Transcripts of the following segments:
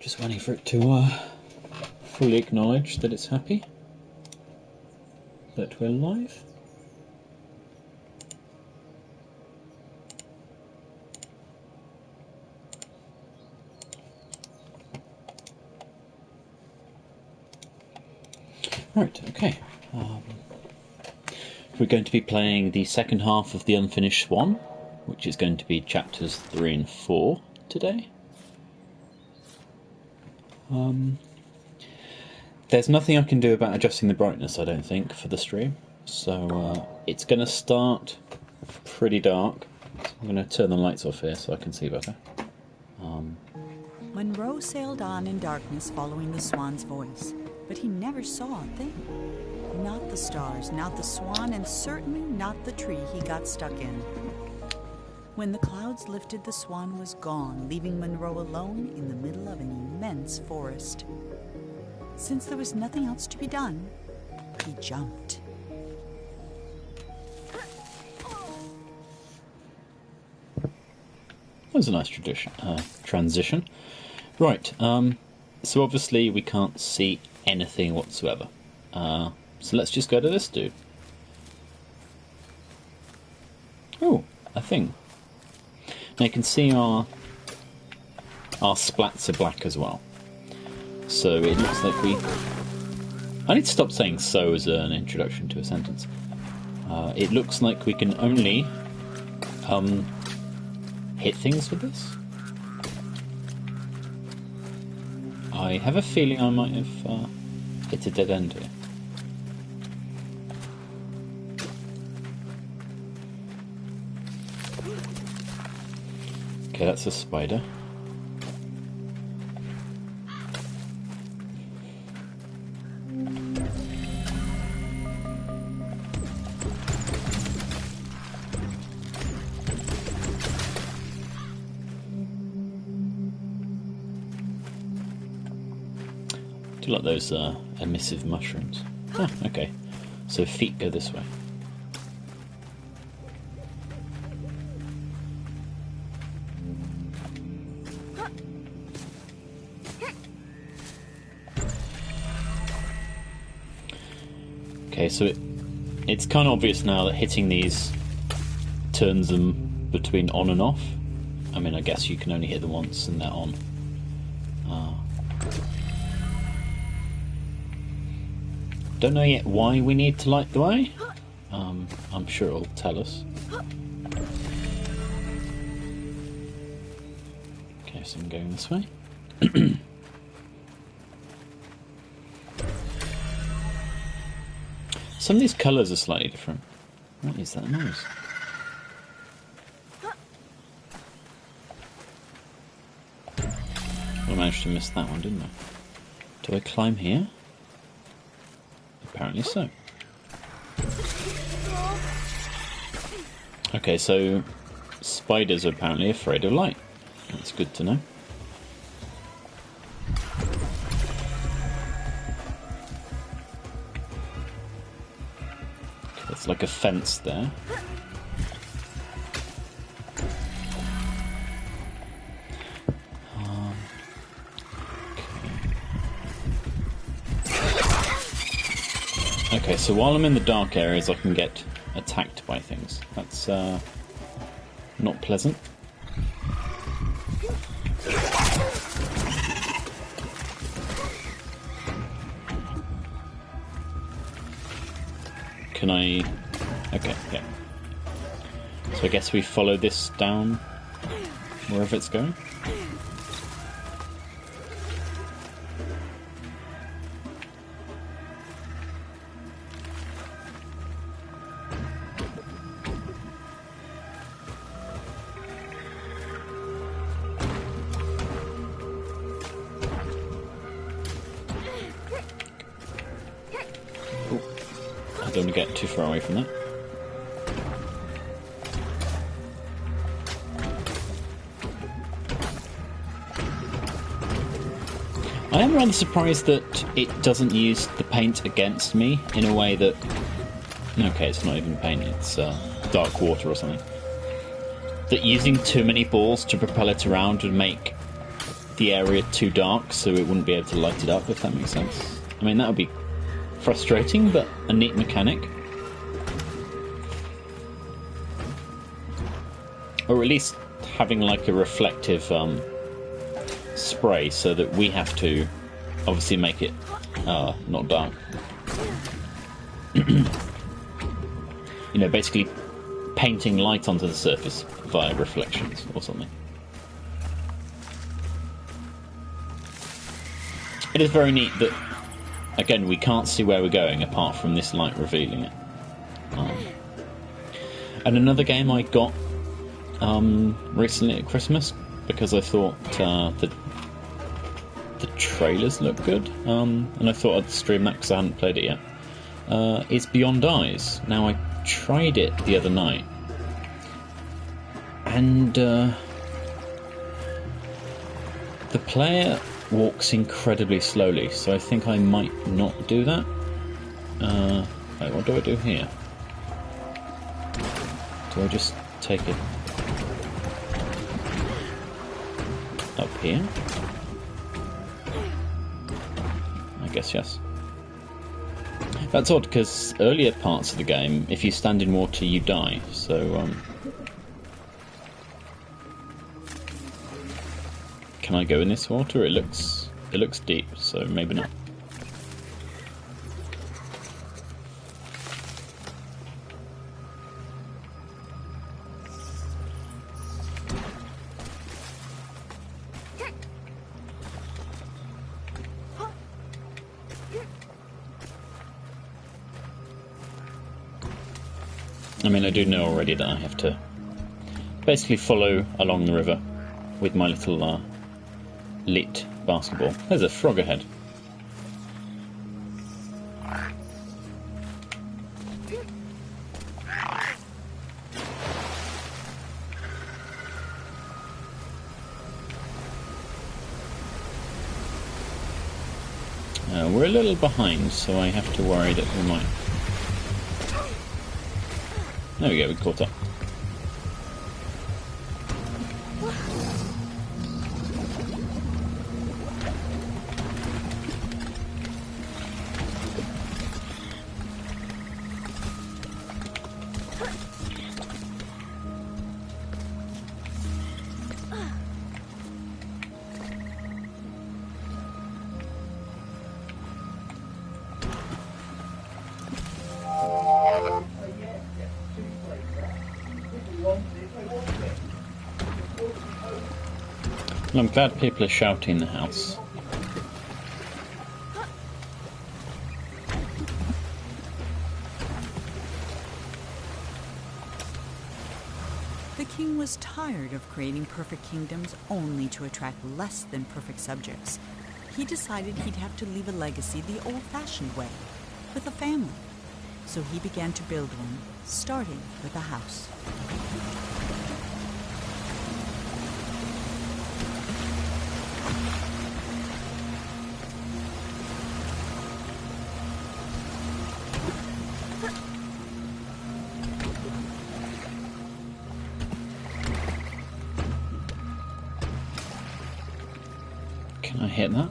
Just waiting for it to fully acknowledge that it's happy that we're live. Right, okay. We're going to be playing the second half of the unfinished Swan, which is going to be chapters 3 and 4 today. There's nothing I can do about adjusting the brightness, I don't think, for the stream. So it's going to start pretty dark. So I'm going to turn the lights off here so I can see better. Monroe sailed on in darkness following the Swan's voice, but he never saw a thing. Not the stars, not the Swan, and certainly not the tree he got stuck in. When the clouds lifted, the Swan was gone, leaving Monroe alone in the middle of an immense forest. Since there was nothing else to be done, he jumped. That was a nice transition. Right, so obviously we can't see anything whatsoever. So let's just go to this dude. Oh, a thing. Now you can see our splats are black as well. So it looks like we... I need to stop saying so as an introduction to a sentence. It looks like we can only hit things with this. I have a feeling I might have hit a dead end here. Okay, that's a spider. I do like those emissive mushrooms. Ah, okay. So feet go this way. Okay, so it's kind of obvious now that hitting these turns them between on and off. I mean, I guess you can only hit them once and they're on. Don't know yet why we need to light the way. I'm sure it'll tell us. Okay, so I'm going this way. Some of these colours are slightly different. What is that noise? I managed to miss that one, didn't I? Do I climb here? Apparently so. Okay, so spiders are apparently afraid of light. That's good to know. Okay, there's like a fence there. Okay, so while I'm in the dark areas, I can get attacked by things. That's not pleasant. Can I... Okay, yeah. So I guess we follow this down wherever it's going. Don't want to get too far away from that. I am rather surprised that it doesn't use the paint against me in a way that... Okay, it's not even paint, it's dark water or something. That using too many balls to propel it around would make the area too dark so it wouldn't be able to light it up, if that makes sense. I mean, that would be frustrating, but a neat mechanic. Or at least having like a reflective spray so that we have to obviously make it not dark. You know, basically painting light onto the surface via reflections or something. It is very neat that, again, we can't see where we're going apart from this light revealing it. And another game I got recently at Christmas, because I thought the trailers looked good, and I thought I'd stream that because I hadn't played it yet, is Beyond Eyes. Now, I tried it the other night, and the player walks incredibly slowly, so I think I might not do that. Wait, what do I do here? Do I just take it up here? I guess yes. That's odd, because earlier parts of the game, if you stand in water, you die, so can I go in this water? It looks deep, so maybe not. I mean, I do know already that I have to basically follow along the river with my little lit basketball. There's a frog ahead. We're a little behind, so I have to worry that we might... There we go, we caught up. Well, I'm glad people are shouting in the house. The king was tired of creating perfect kingdoms only to attract less than perfect subjects. He decided he'd have to leave a legacy the old-fashioned way, with a family. So he began to build one, starting with a house. Can I hit that?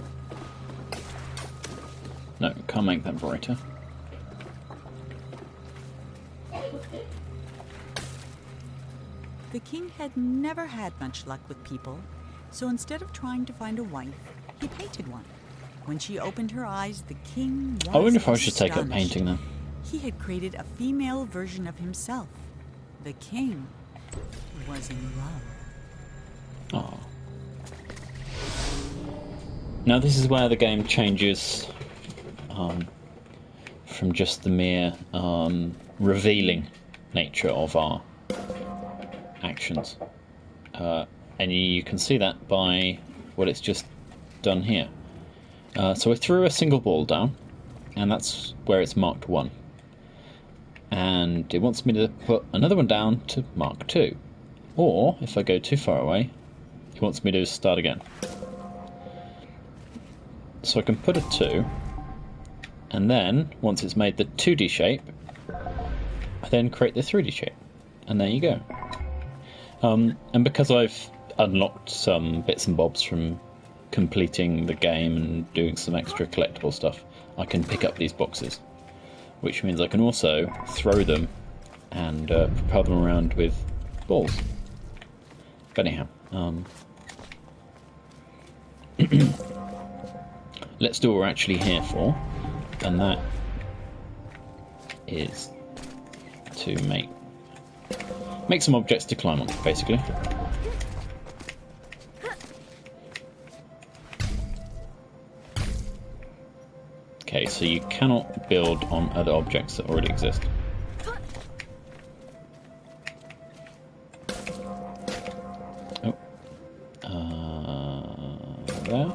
No, can't make that brighter. The king had never had much luck with people, so instead of trying to find a wife, he painted one. When she opened her eyes, the king was I wonder if I should take up astonished. painting then. He had created a female version of himself. The king was in love. Oh. Now this is where the game changes from just the mere revealing nature of our actions. And you can see that by what it's just done here. So I threw a single ball down, and that's where it's marked 1. And it wants me to put another one down to mark 2. Or, if I go too far away, it wants me to start again. So I can put a 2, and then, once it's made the 2D shape, I then create the 3D shape. And there you go. And because I've unlocked some bits and bobs from completing the game and doing some extra collectible stuff, I can pick up these boxes, which means I can also throw them and propel them around with balls. But anyhow, let's do what we're actually here for, and that is to make some objects to climb on, basically. Okay, so you cannot build on other objects that already exist. Oh. There.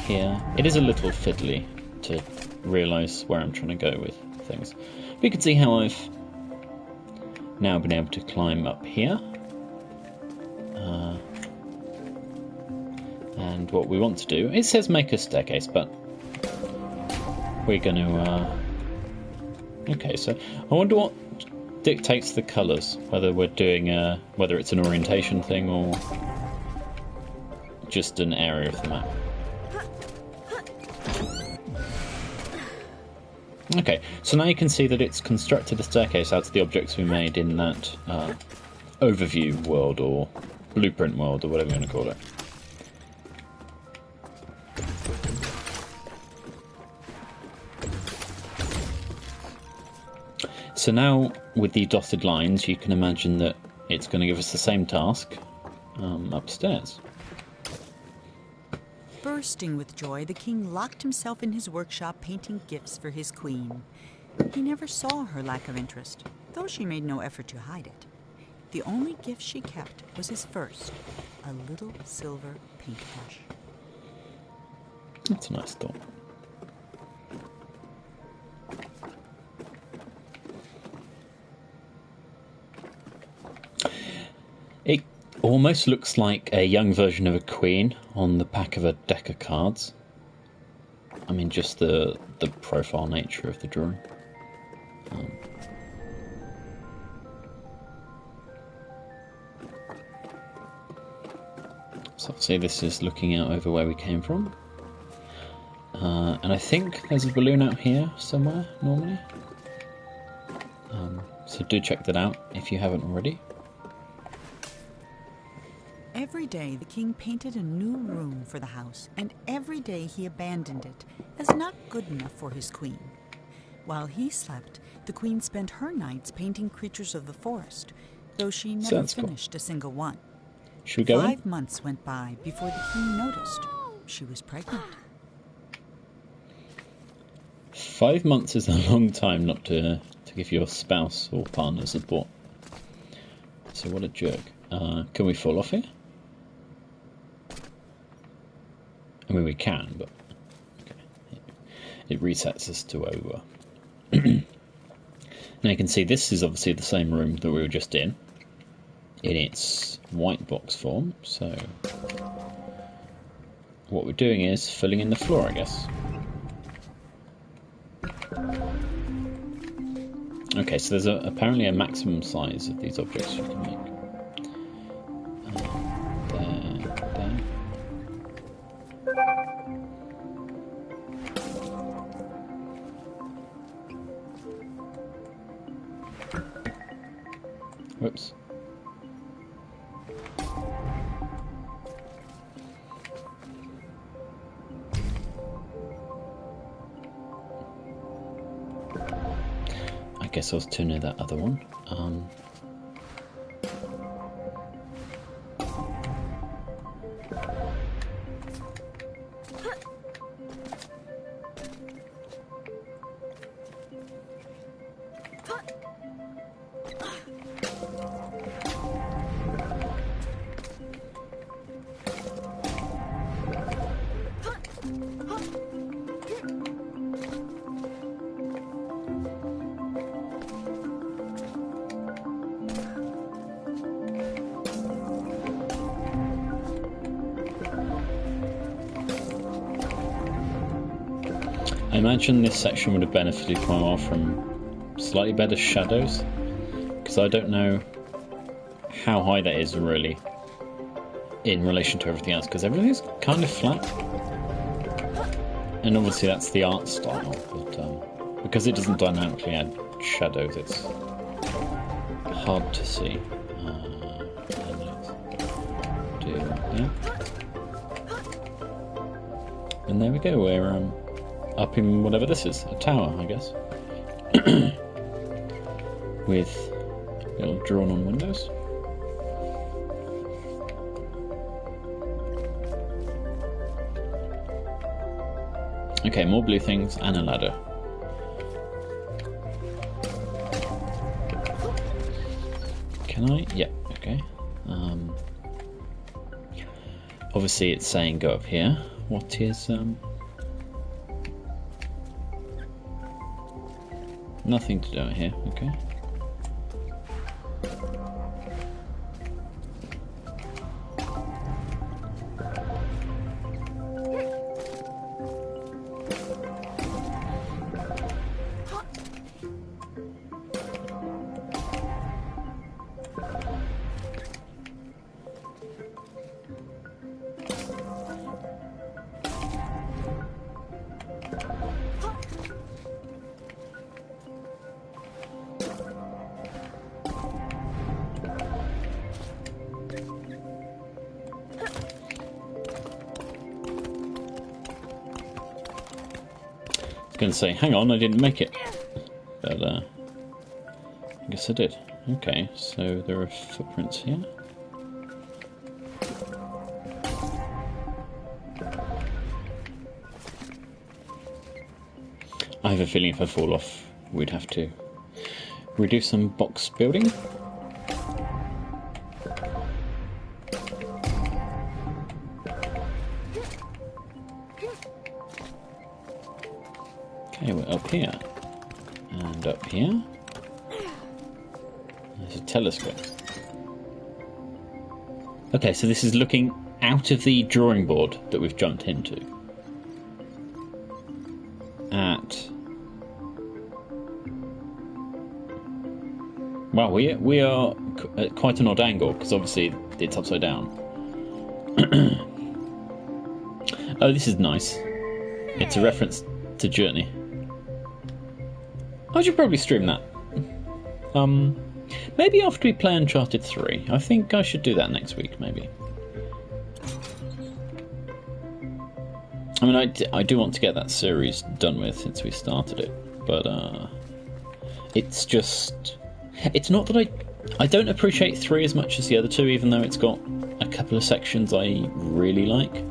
Here. It is a little fiddly to realise where I'm trying to go with things. But you can see how I've now been able to climb up here. And what we want to do, it says make a staircase, but we're going to... Okay, so I wonder what dictates the colours, whether we're doing whether it's an orientation thing or just an area of the map. Okay, so now you can see that it's constructed a staircase out of the objects we made in that overview world or blueprint world or whatever you want to call it. So now with the dotted lines you can imagine that it's going to give us the same task upstairs. Bursting with joy, the king locked himself in his workshop painting gifts for his queen. He never saw her lack of interest, though she made no effort to hide it. The only gift she kept was his first, a little silver paintbrush. That's a nice thought. It almost looks like a young version of a queen on the back of a deck of cards. I mean, just the profile nature of the drawing. So obviously this is looking out over where we came from. And I think there's a balloon out here somewhere, normally. So do check that out if you haven't already. Every day the king painted a new room for the house, and every day he abandoned it as not good enough for his queen. While he slept, the queen spent her nights painting creatures of the forest, though she never finished a single one. Should we go in? 5 months went by before the king noticed she was pregnant. 5 months is a long time not to give your spouse or partner support. So what a jerk. Can we fall off here? I mean, we can, but okay. It resets us to where we were. Now you can see this is obviously the same room that we were just in its white box form. So what we're doing is filling in the floor, I guess. Okay, so there's apparently a maximum size of these objects you can make. There. Whoops. I guess I was too near that other one. I imagine this section would have benefited quite well from slightly better shadows, because I don't know how high that is really in relation to everything else, because everything's kind of flat. And obviously that's the art style, but because it doesn't dynamically add shadows, it's hard to see. And let's do that. And there we go, we're up in whatever this is, a tower, I guess. With little drawn-on windows. Okay, more blue things and a ladder. Can I? Yeah, okay. Obviously it's saying go up here. What is... Nothing to do out here, okay. Going to say, hang on, I didn't make it, but I guess I did. Okay, so there are footprints here. I have a feeling if I fall off, we'd have to redo some box building. Okay, we're up here, and up here, there's a telescope. Okay, so this is looking out of the drawing board that we've jumped into. Well, we are at quite an odd angle, because obviously it's upside down. Oh, this is nice. It's a reference to Journey. I should probably stream that. Maybe after we play Uncharted 3. I think I should do that next week, maybe. I mean, I do want to get that series done with since we started it, but it's just... It's not that I don't appreciate 3 as much as the other two, even though it's got a couple of sections I really like.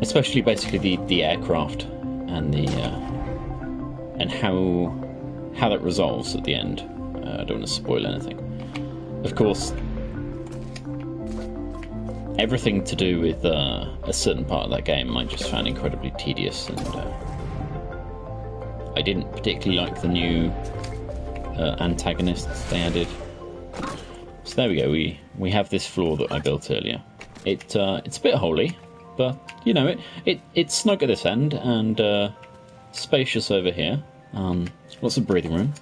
Especially basically the aircraft and the and how that resolves at the end. I don't want to spoil anything. Of course, everything to do with a certain part of that game I just found incredibly tedious, and I didn't particularly like the new antagonists they added. So there we go. We have this floor that I built earlier. It's a bit holy, but you know it's snug at this end and spacious over here. Lots of breathing room.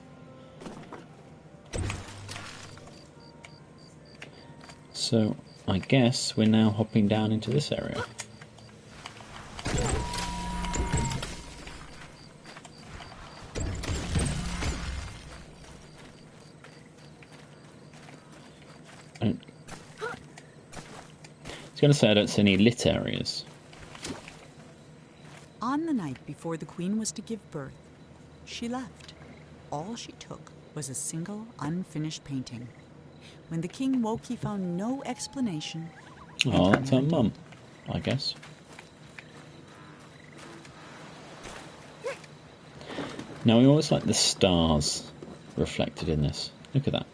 So I guess we're now hopping down into this area. I was going to say I don't see any lit areas. On the night before the Queen was to give birth, she left. All she took was a single unfinished painting. When the King woke, he found no explanation. Oh, that's her mum, I guess. Now, we always like the stars reflected in this. Look at that.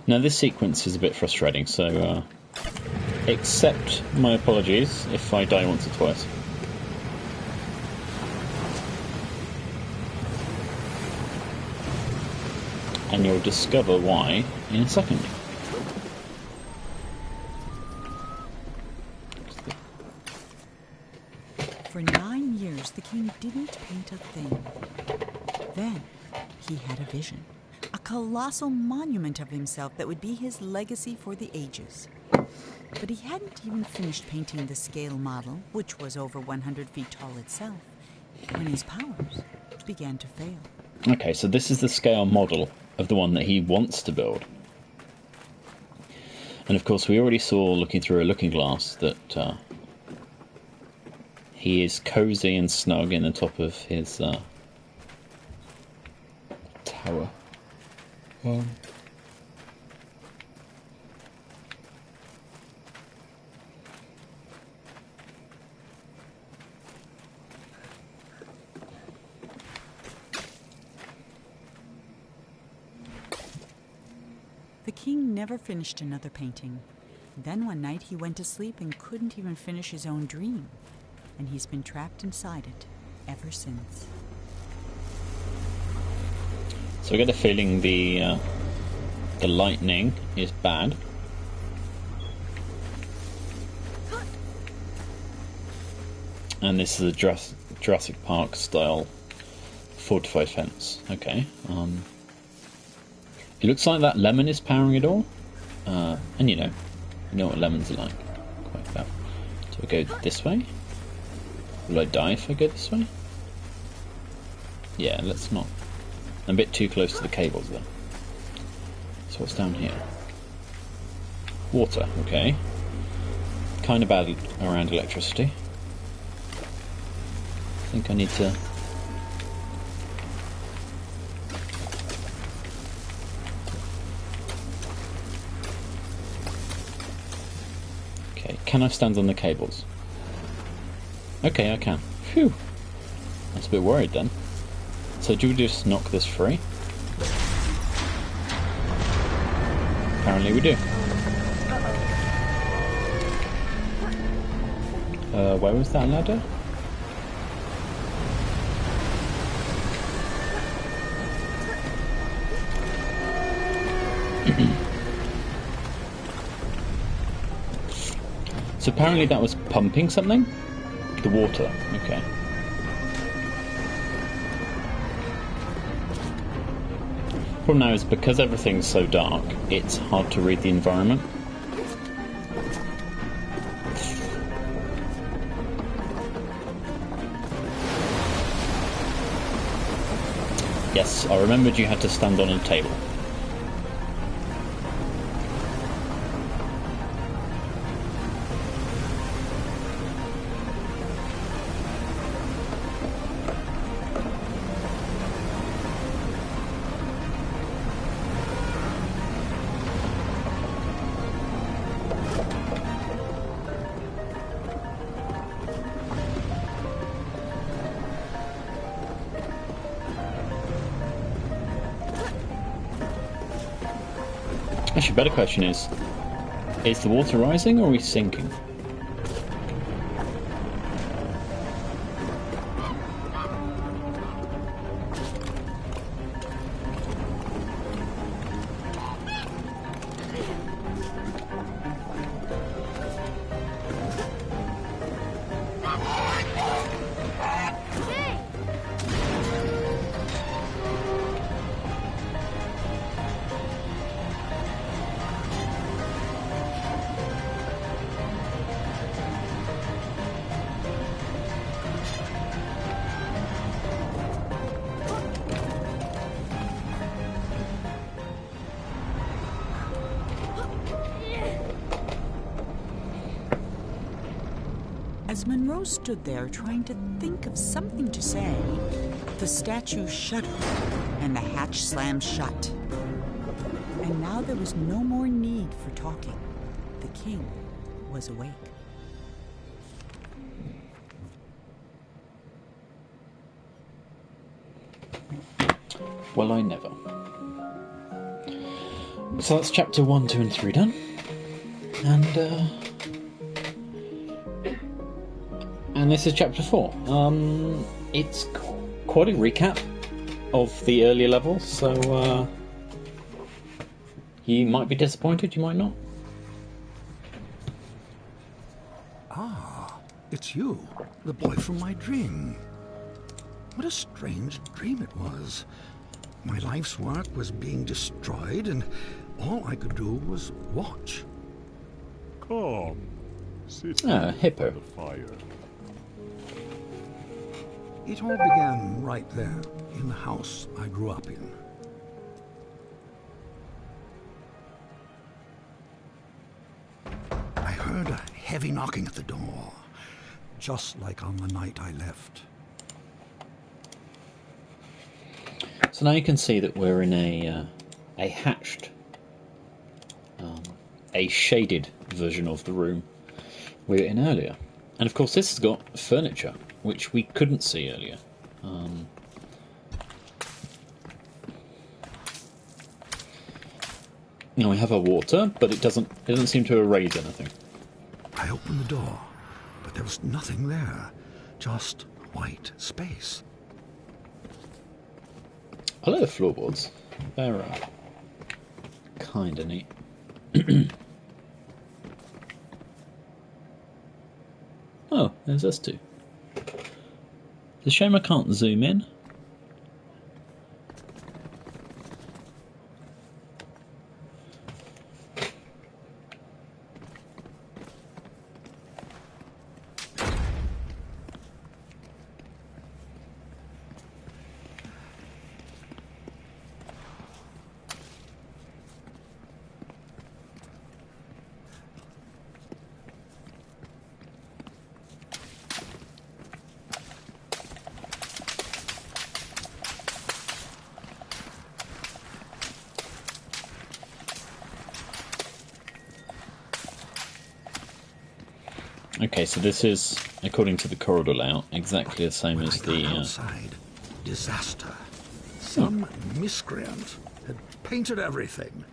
Now, this sequence is a bit frustrating, so accept my apologies if I die once or twice. And you'll discover why in a second. For 9 years, the king didn't paint a thing. Then he had a vision, a colossal monument of himself that would be his legacy for the ages. But he hadn't even finished painting the scale model, which was over 100 feet tall itself, when his powers began to fail. Okay, so this is the scale model of the one that he wants to build. And of course we already saw, looking through a looking glass, that he is cozy and snug in the top of his tower. The king never finished another painting. Then one night he went to sleep and couldn't even finish his own dream. And he's been trapped inside it ever since. So I get a feeling the lightning is bad. And this is a Jurassic Park style fortified fence. Okay. It looks like that lemon is powering it all. And you know what lemons are like. Quite bad. So we go this way. Will I die if I go this way? Yeah, let's not. I'm a bit too close to the cables though. So what's down here? Water, okay. Kind of bad around electricity. I think I need to... Okay, can I stand on the cables? Okay, I can. Phew. I was a bit worried then. So do we just knock this free? Apparently we do. Where was that ladder? So apparently that was pumping something? The water, okay. Problem now is because everything's so dark, it's hard to read the environment. Yes, I remembered you had to stand on a table. Actually, a better question is the water rising or are we sinking? As Monroe stood there trying to think of something to say, the statue shuddered and the hatch slammed shut. And now there was no more need for talking. The king was awake. Well, I never. So that's chapter 1, 2 and 3 done. And this is chapter 4. It's quite a recap of the earlier levels, so you might be disappointed, you might not. Ah, It's you, the boy from my dream. What a strange dream it was. My life's work was being destroyed, and all I could do was watch. Come, sit hippo. by the fire. It all began right there, in the house I grew up in. I heard a heavy knocking at the door, just like on the night I left. So now you can see that we're in a hatched, a shaded version of the room we were in earlier. And of course this has got furniture, which we couldn't see earlier. Now we have our water, but it doesn't seem to erase anything. I opened the door, but there was nothing there, just white space. I like the floorboards. They're kind of neat. Oh, there's us two. It's a shame I can't zoom in. Okay, so this is, according to the corridor layout, exactly the same as the... outside, disaster. Some miscreant had painted everything.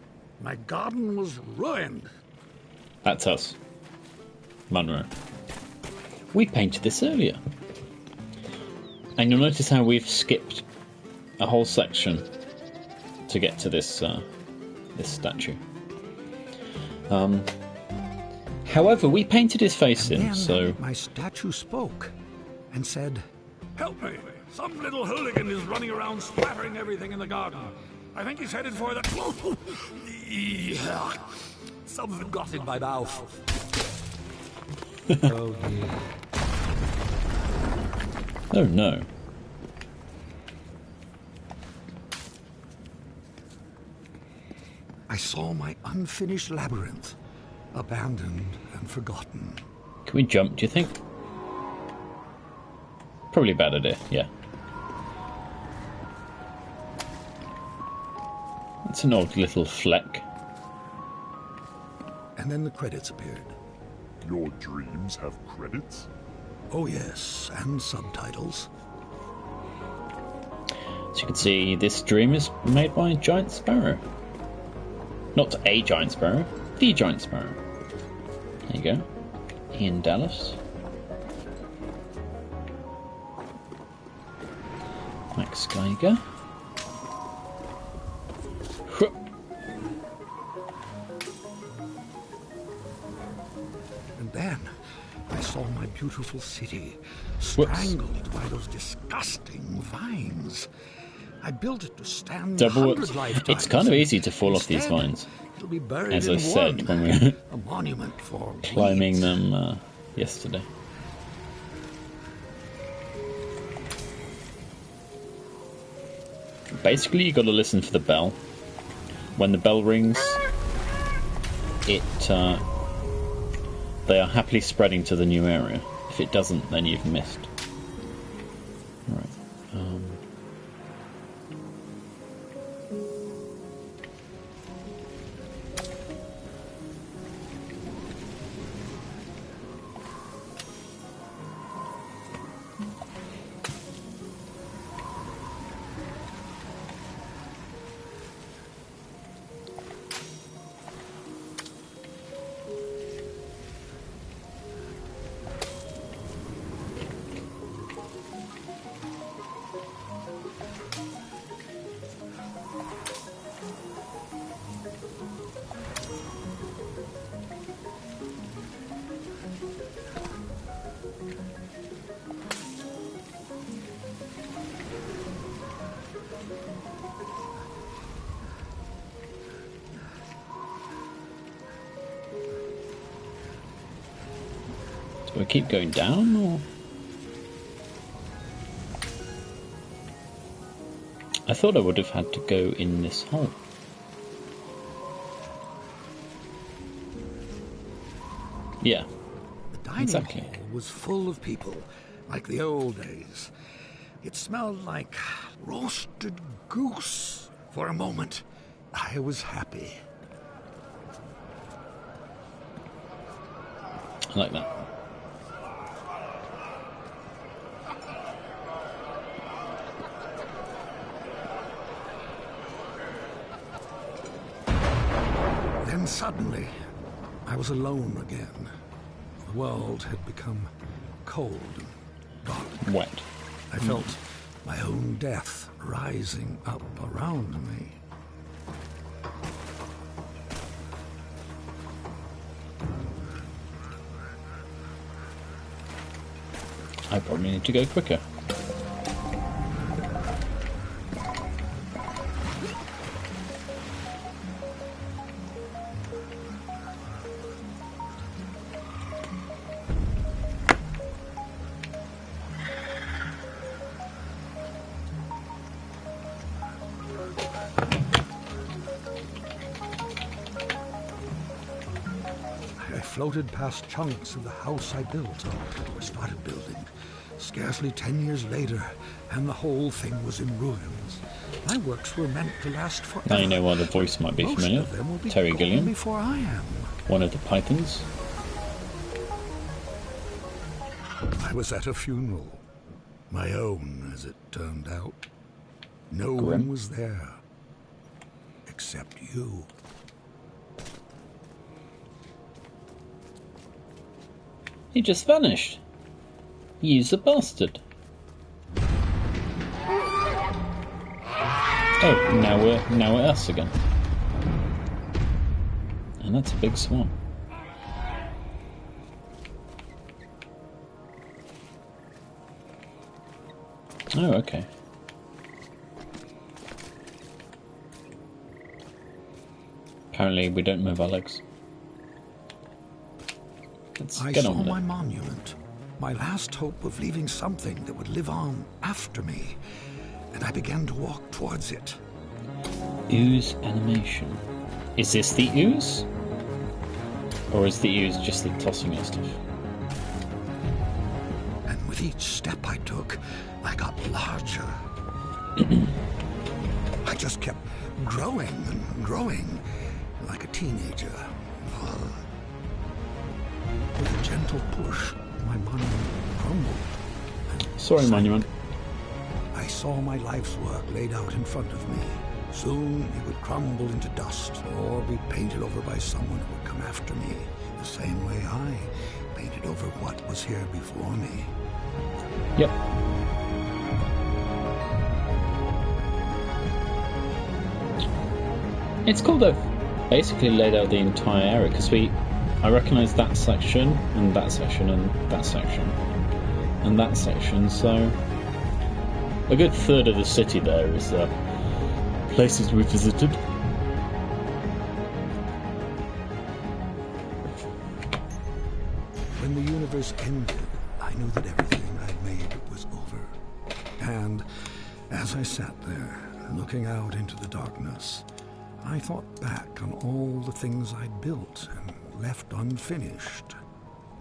My garden was ruined. That's us. Munro. We painted this earlier. And you'll notice how we've skipped a whole section to get to this this statue. However, we painted his face in, Then so... my statue spoke and said, Help me! Some little hooligan is running around splattering everything in the garden. I think he's headed for the... Something got in my mouth. oh dear. Oh no. I saw my unfinished labyrinth, abandoned and forgotten. Can we jump, do you think? Probably a bad idea, yeah. It's an odd little fleck. And then the credits appeared. Your dreams have credits? Oh yes, and subtitles. So you can see this dream is made by Giant Sparrow. Not a Giant Sparrow, the Giant Sparrow. There you go. Ian Dallas. Max Geiger. And then I saw my beautiful city strangled by those disgusting vines. I built it to stand Double 100 lifetimes. It's kind of easy to fall off these Instead, vines, it'll be buried as I in said one. when we were A monument for climbing weeds. them yesterday. Basically, you got to listen for the bell. When the bell rings, they are happily spreading to the new area. If it doesn't, then you've missed. Right. Do I keep going down, or...? I thought I would have had to go in this hole. Yeah, The dining exactly. hall was full of people, like the old days. It smelled like roasted goose. For a moment, I was happy. I like that. Then suddenly, I was alone again. The world had become cold and dark. Wet. I felt my own death rising up around me. I probably need to go quicker. I floated past chunks of the house I built, or started building. Scarcely 10 years later, and the whole thing was in ruins. My works were meant to last forever. Now you know why the voice might be Most familiar. of them will be Terry gone Gilliam, before I am. one of the Pythons. I was at a funeral. My own, as it turned out. No Grim. one was there. Except you. He just vanished. He's a bastard. Oh, now we're us again. And that's a big swan. Oh, okay. Apparently we don't move our legs. Let's I get saw on with my it. monument, my last hope of leaving something that would live on after me, and I began to walk towards it. Ooze animation. Is this the ooze? Or is the ooze just the tossing of stuff? And with each step I took, I got larger. I just kept growing and growing, like a teenager. With a gentle push, my monument crumbled. Sorry, monument. I saw my life's work laid out in front of me. Soon it would crumble into dust or be painted over by someone who would come after me, the same way I painted over what was here before me. Yep. It's cool they've basically laid out the entire area, because I recognise that section, and that section, and that section, and that section, so a good third of the city there is places we visited. When the universe ended, I knew that everything I'd made was over. And as I sat there, looking out into the darkness, I thought back on all the things I'd built and left unfinished.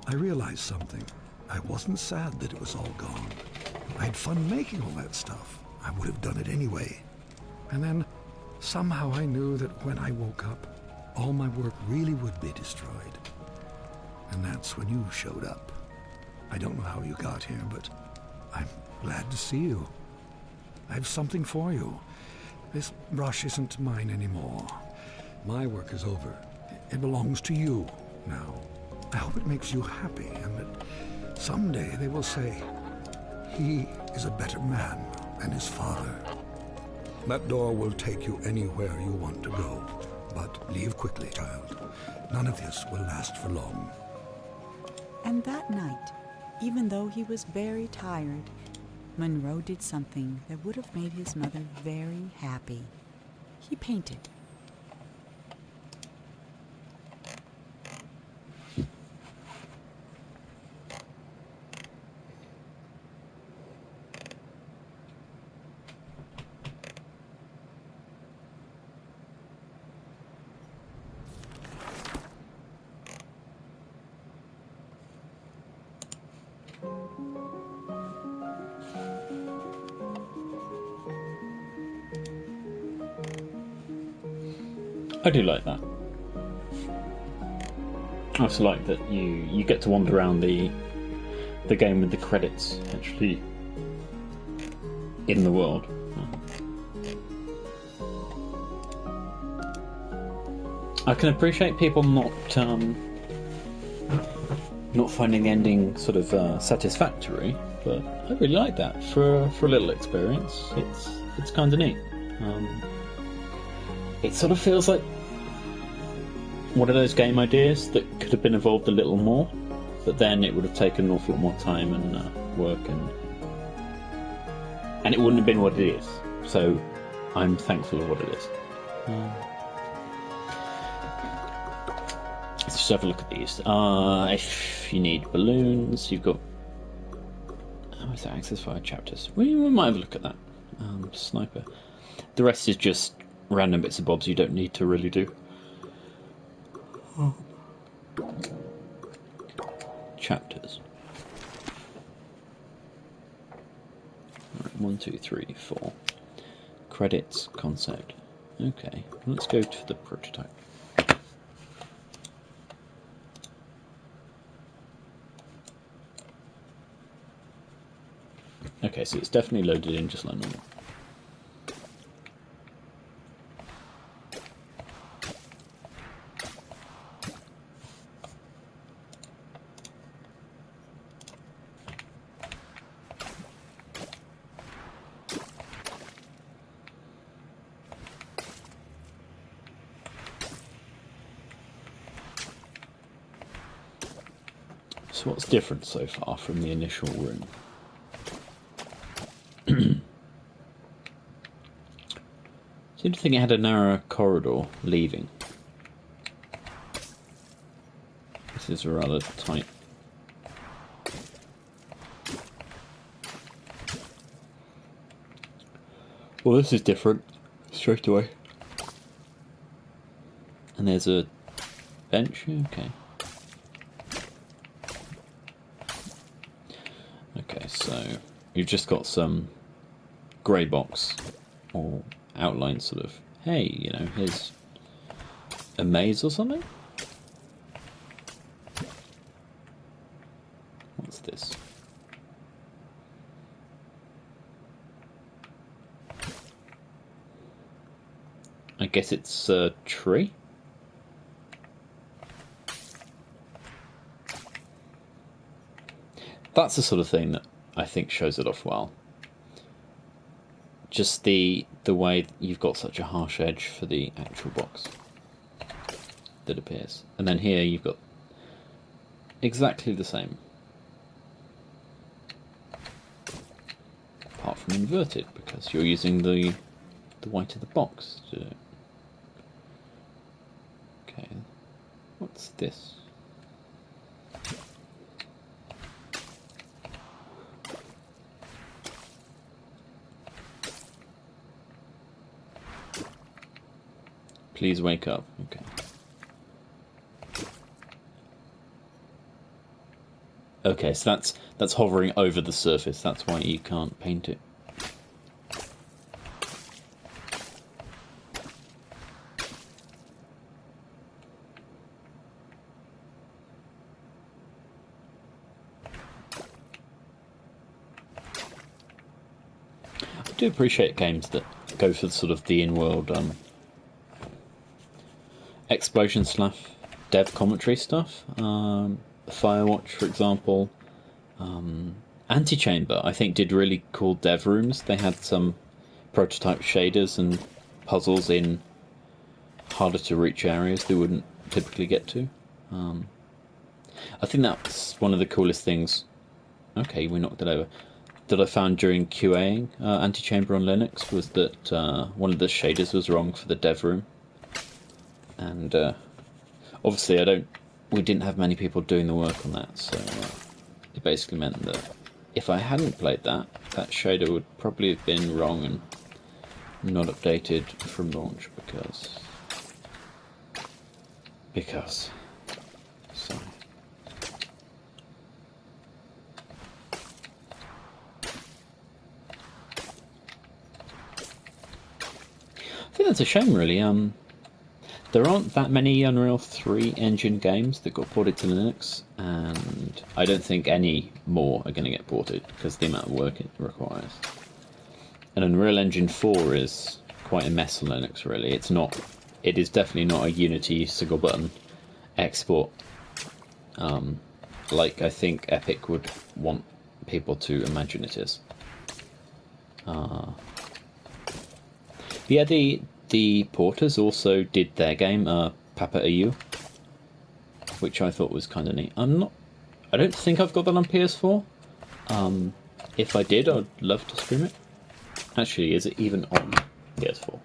I realized something. I wasn't sad that it was all gone. I had fun making all that stuff. I would have done it anyway. And then, somehow I knew that when I woke up, all my work really would be destroyed. And that's when you showed up. I don't know how you got here, but I'm glad to see you. I have something for you. This brush isn't mine anymore. My work is over. It belongs to you now. I hope it makes you happy, and that someday they will say, he is a better man than his father. That door will take you anywhere you want to go. But leave quickly, child. None of this will last for long. And that night, even though he was very tired, Monroe did something that would have made his mother very happy. He painted. I do like that. I also like that you get to wander around the game with the credits actually in the world. I can appreciate people not finding the ending sort of satisfactory, but I really like that for a little experience. It's kind of neat. It sort of feels like one of those game ideas that could have been evolved a little more, but then it would have taken an awful lot more time and work, and it wouldn't have been what it is. So I'm thankful of what it is. Let's just have a look at these. If you need balloons, you've got... How is that access via chapters? We might have a look at that. Sniper. The rest is just random bits of bobs you don't need to really do. Chapters. Right, 1, 2, 3, 4. Credits, concept. Okay, let's go to the prototype. Okay, so it's definitely loaded in just like normal. So what's different so far from the initial room? Seemed to think it had a narrower corridor leaving. This is rather tight. Well, this is different straight away. And there's a bench. Okay. Okay, so you've just got some grey box or outline sort of, hey, you know, here's a maze or something? What's this? I guess it's a tree? That's the sort of thing that I think shows it off well. Just the way you've got such a harsh edge for the actual box that appears. And then here you've got exactly the same. Apart from inverted, because you're using the white of the box to do it. Okay, what's this? Please wake up. Okay. Okay, so that's hovering over the surface. That's why you can't paint it. I do appreciate games that go for sort of the in-world explosion stuff, dev commentary stuff. Firewatch, for example. Antichamber, I think, did really cool dev rooms. They had some prototype shaders and puzzles in harder to reach areas they wouldn't typically get to. I think that's one of the coolest things. Okay, we knocked it over. That I found during QAing Antichamber on Linux was that one of the shaders was wrong for the dev room. And obviously we didn't have many people doing the work on that, so it basically meant that if I hadn't played that shader would probably have been wrong and not updated from launch because sorry. think that's a shame, really. There aren't that many Unreal 3 engine games that got ported to Linux, and I don't think any more are going to get ported because of the amount of work it requires. And Unreal Engine 4 is quite a mess on Linux, really. It is definitely not a Unity single button export, like I think Epic would want people to imagine it is. Yeah, the porters also did their game, Papa EU, which I thought was kind of neat. I don't think I've got that on PS4. If I did, I'd love to stream it. Actually, is it even on PS4?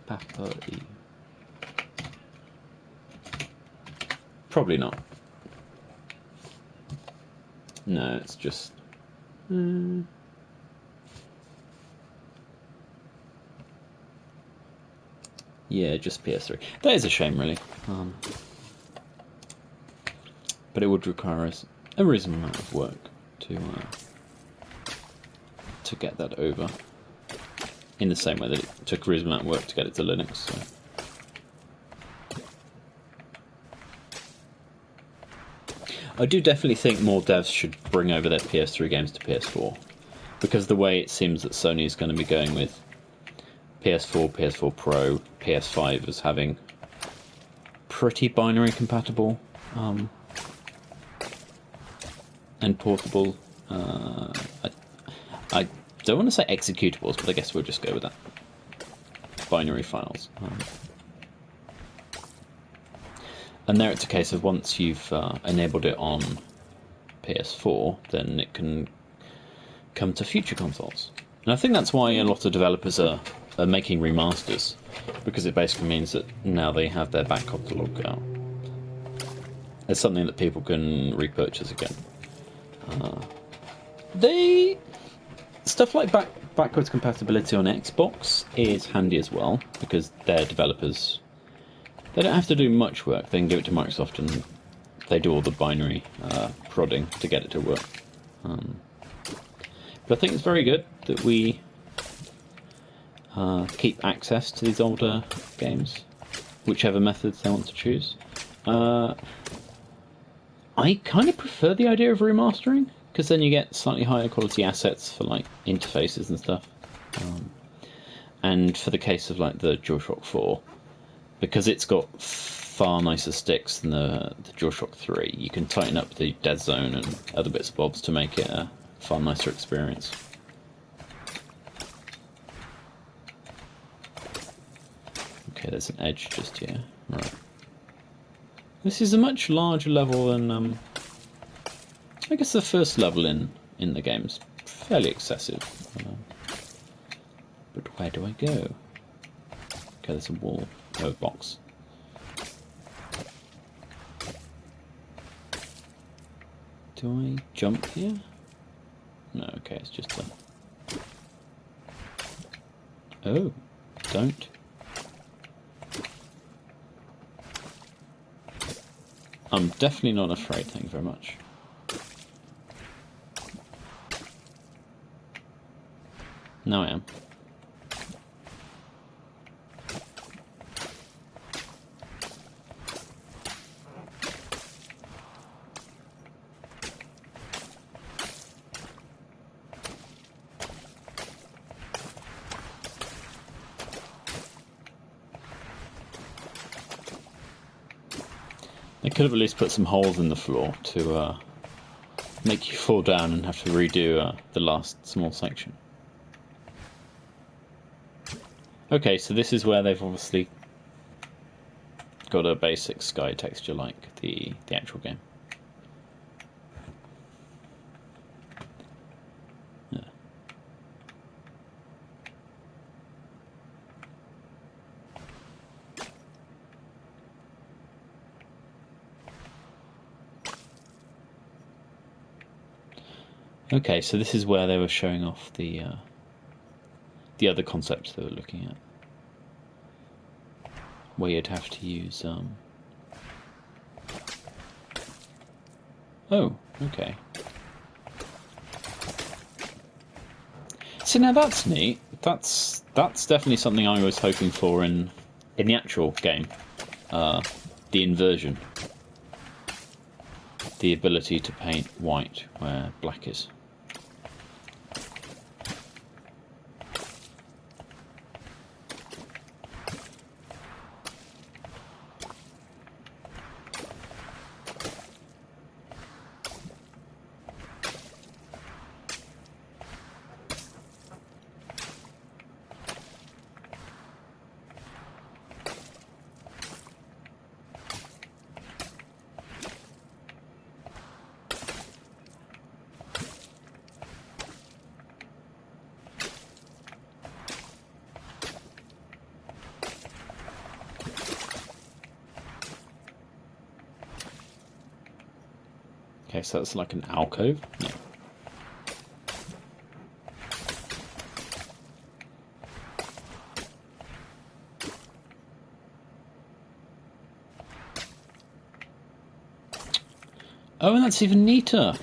Papa EU. Probably not. No, it's just... Yeah, just PS3. That is a shame, really. But it would require us a reasonable amount of work to get that over. In the same way that it took a reasonable amount of work to get it to Linux. So. I do definitely think more devs should bring over their PS3 games to PS4, because the way it seems that Sony is going to be going with PS4, PS4 Pro, PS5 as having pretty binary compatible and portable. I don't want to say executables, but I guess we'll just go with that. Binary files. And there it's a case of once you've enabled it on PS4, then it can come to future consoles. And I think that's why a lot of developers are making remasters, because it basically means that now they have their back catalogue out. It's something that people can repurchase again. Stuff like backwards compatibility on Xbox is handy as well, because their developers, they don't have to do much work. They can give it to Microsoft and they do all the binary prodding to get it to work. But I think it's very good that we keep access to these older games, whichever methods they want to choose. I kind of prefer the idea of remastering, because then you get slightly higher quality assets for like interfaces and stuff. And for the case of like the DualShock 4, because it's got far nicer sticks than the DualShock 3, you can tighten up the dead zone and other bits and bobs to make it a far nicer experience. Okay, there's an edge just here. Right. This is a much larger level than, I guess the first level in the game's fairly excessive. But where do I go? Okay, there's a wall. Oh, box. Do I jump here? No, okay, it's just a... Oh, don't. I'm definitely not afraid, thank you very much. Now I am. They could have at least put some holes in the floor to make you fall down and have to redo the last small section. Okay, so this is where they've obviously got a basic sky texture like the actual game. Yeah. Okay, so this is where they were showing off the other concepts they were looking at, where you'd have to use oh, okay. So now that's neat. That's That's definitely something I was hoping for in the actual game. The inversion. The ability to paint white where black is. Okay, so that's like an alcove. Yeah. Oh, and that's even neater.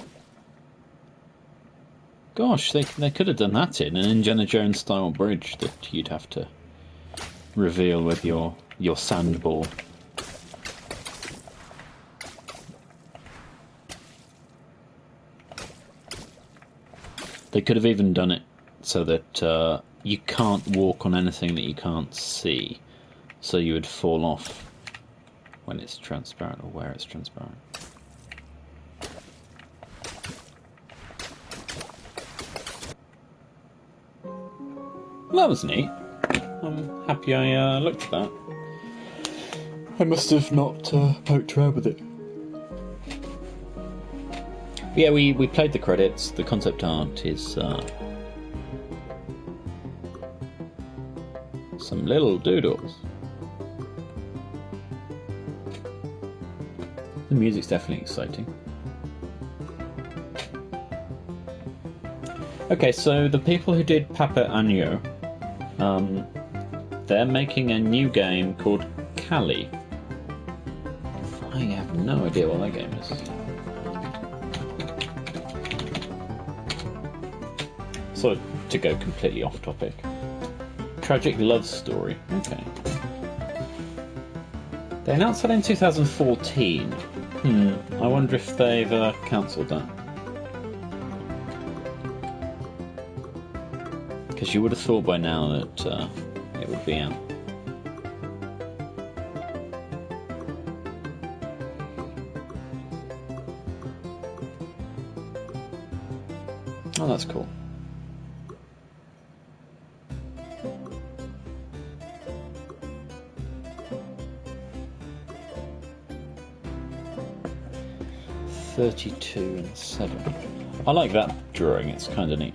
Gosh, they could have done that in an Indiana Jones style bridge that you'd have to reveal with your sand ball. They could have even done it so that you can't walk on anything that you can't see, so you would fall off when it's transparent or where it's transparent. Well, that was neat. I'm happy I looked at that. I must have not poked around with it. Yeah, we played the credits. The concept art is some little doodles. The music's definitely exciting. Okay, so the people who did Papa Agnew, they're making a new game called Cali. I have no idea what that game is. So, to go completely off topic. Tragic love story. Okay. They announced that in 2014. I wonder if they've cancelled that. Because you would have thought by now that it would be out. Oh, that's cool. (32 and 7). I like that drawing, it's kind of neat.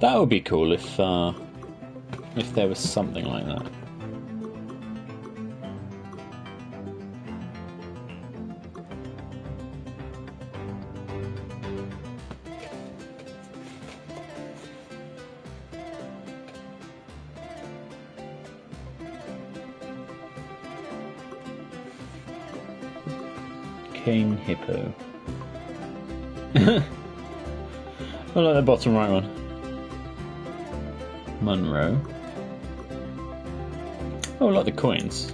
That would be cool if there was something like that. King Hippo. I like the bottom right one. Monroe. Oh, I like the coins.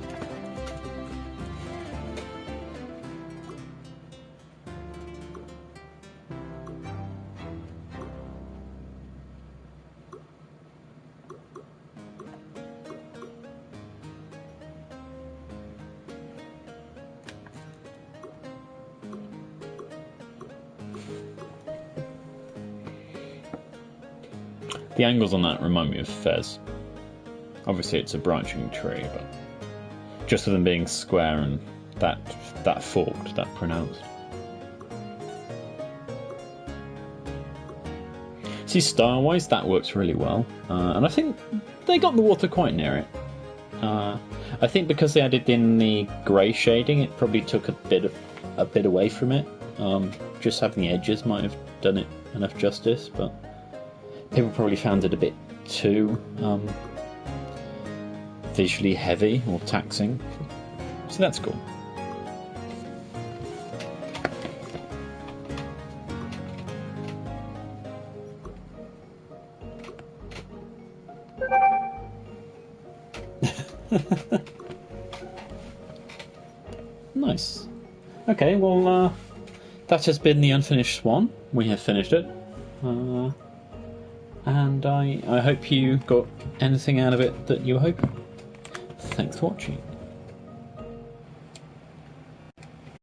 The angles on that remind me of Fez. Obviously it's a branching tree, but just with them being square and that forked, that pronounced. See, style-wise, that works really well, and I think they got the water quite near it. I think because they added in the grey shading, it probably took a bit away from it. Just having the edges might have done it enough justice, but people probably found it a bit too visually heavy or taxing. So that's cool. Nice. Okay, well, that has been the Unfinished Swan. We have finished it. And I hope you got anything out of it that you were hoping. Thanks for watching.